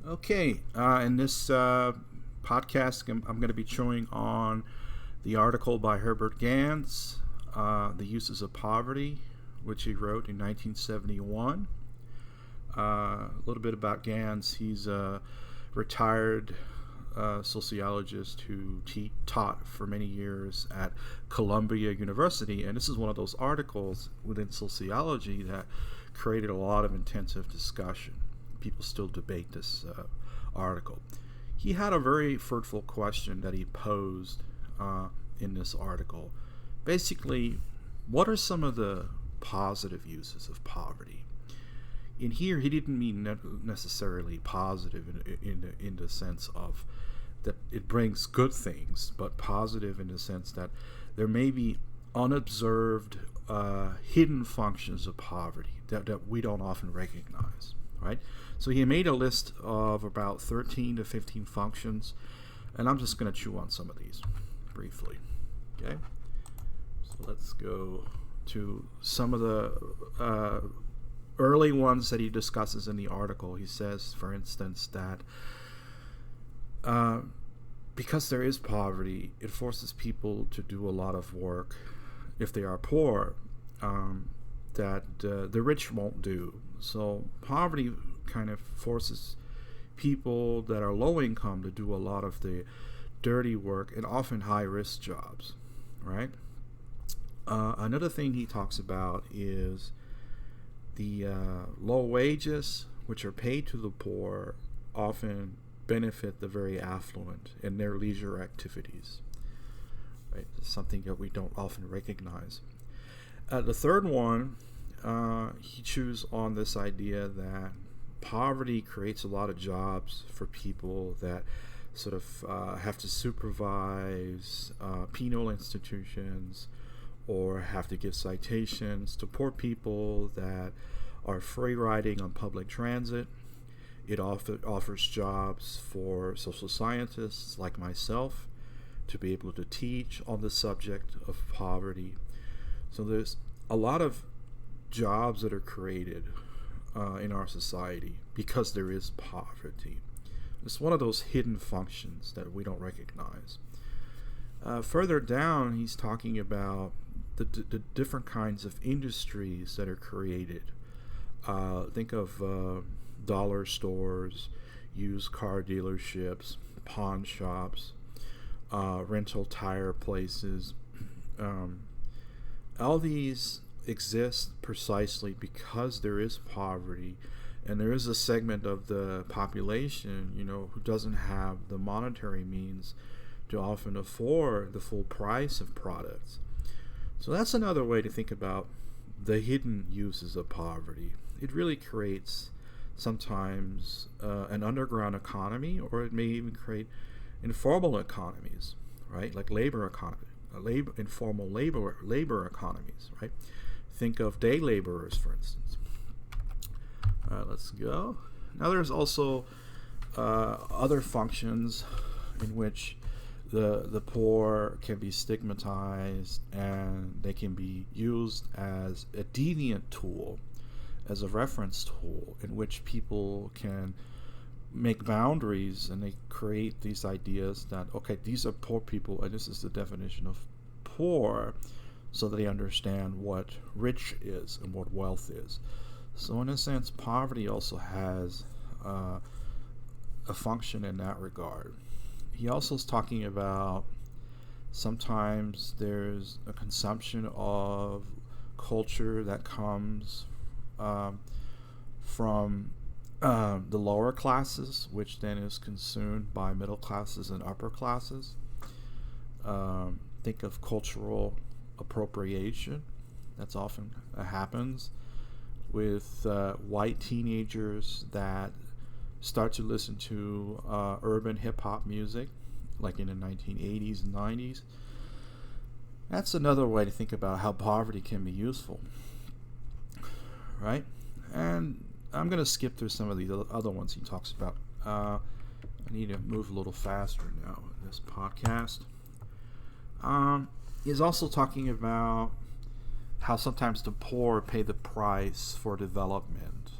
Okay, in this podcast, I'm going to be chewing on the article by Herbert Gans, The Uses of Poverty, which he wrote in 1971. A little bit about Gans. He's a retired sociologist who taught for many years at Columbia University, and this is one of those articles within sociology that created a lot of intensive discussion. People still debate this article. He had a very fruitful question that he posed in this article. Basically, what are some of the positive uses of poverty? In here, he didn't mean necessarily positive in the sense of that it brings good things, but positive in the sense that there may be unobserved, hidden functions of poverty that we don't often recognize, right? So he made a list of about 13 to 15 functions, and I'm just going to chew on some of these briefly. Okay, so let's go to some of the early ones that he discusses in the article. He says, for instance, that because there is poverty, it forces people to do a lot of work if they are poor that the rich won't do. So poverty kind of forces people that are low income to do a lot of the dirty work and often high risk jobs, right? Another thing he talks about is the low wages, which are paid to the poor, often benefit the very affluent in their leisure activities. Right? It's something that we don't often recognize. The third one, he chews on this idea that poverty creates a lot of jobs for people that sort of have to supervise penal institutions or have to give citations to poor people that are free riding on public transit. It offers jobs for social scientists like myself to be able to teach on the subject of poverty. So there's a lot of jobs that are created in our society because there is poverty. It's one of those hidden functions that we don't recognize. Further down, he's talking about the different kinds of industries that are created. Think of dollar stores, used car dealerships, pawn shops, rental tire places. All these exist precisely because there is poverty, and there is a segment of the population, who doesn't have the monetary means to often afford the full price of products. So that's another way to think about the hidden uses of poverty. It really creates sometimes an underground economy, or it may even create informal economies, right? Like labor economy, informal labor economies, right? Think of day laborers, for instance. Let's go. Now there's also other functions in which the poor can be stigmatized, and they can be used as a deviant tool, as a reference tool in which people can make boundaries, and they create these ideas that, okay, these are poor people and this is the definition of poor, so they understand what rich is and what wealth is. So in a sense, poverty also has a function in that regard. He also is talking about sometimes there's a consumption of culture that comes from the lower classes, which then is consumed by middle classes and upper classes. Think of cultural appropriation. That's often happens with white teenagers that start to listen to urban hip-hop music, like in the 1980s and 90s. That's another way to think about how poverty can be useful, right? And I'm going to skip through some of these other ones he talks about. I need to move a little faster now in this podcast. He's also talking about how sometimes the poor pay the price for development.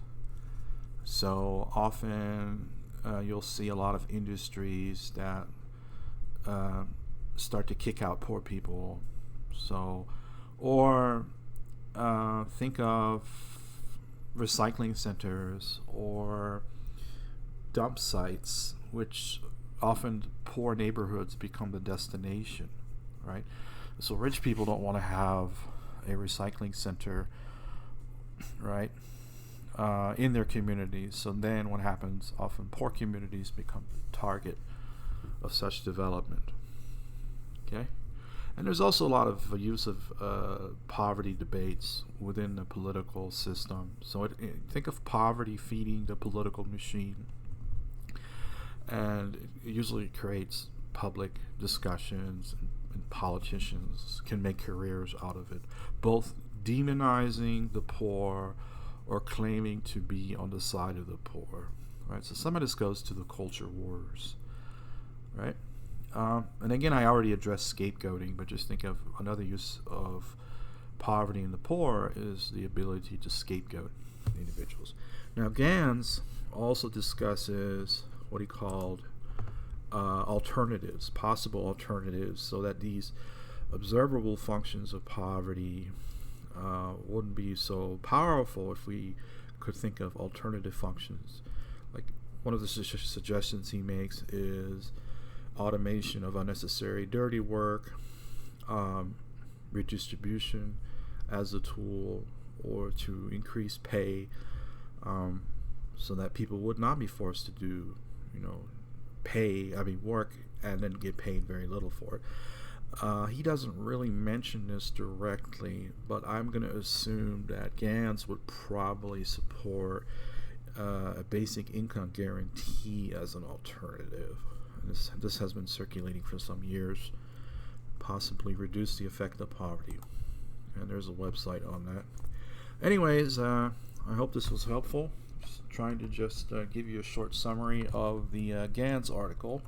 So often you'll see a lot of industries that start to kick out poor people. So, or think of recycling centers or dump sites, which often poor neighborhoods become the destination, right? So rich people don't want to have a recycling center, right, in their communities. So then what happens? Often poor communities become the target of such development. Okay? And there's also a lot of use of poverty debates within the political system. So think of poverty feeding the political machine. And it usually creates public discussions, and politicians can make careers out of it, both demonizing the poor or claiming to be on the side of the poor, right? So some of this goes to the culture wars, right? And again, I already addressed scapegoating, but just think of another use of poverty and the poor is the ability to scapegoat individuals. Now, Gans also discusses what he called alternatives, possible alternatives, so that these observable functions of poverty wouldn't be so powerful if we could think of alternative functions. Like one of the suggestions he makes is automation of unnecessary dirty work, redistribution as a tool, or to increase pay, so that people would not be forced to do, work and then get paid very little for it. He doesn't really mention this directly, but I'm going to assume that Gans would probably support a basic income guarantee as an alternative. And this has been circulating for some years, possibly reduce the effect of poverty. And there's a website on that. Anyways, I hope this was helpful. Just trying to give you a short summary of the Gans article.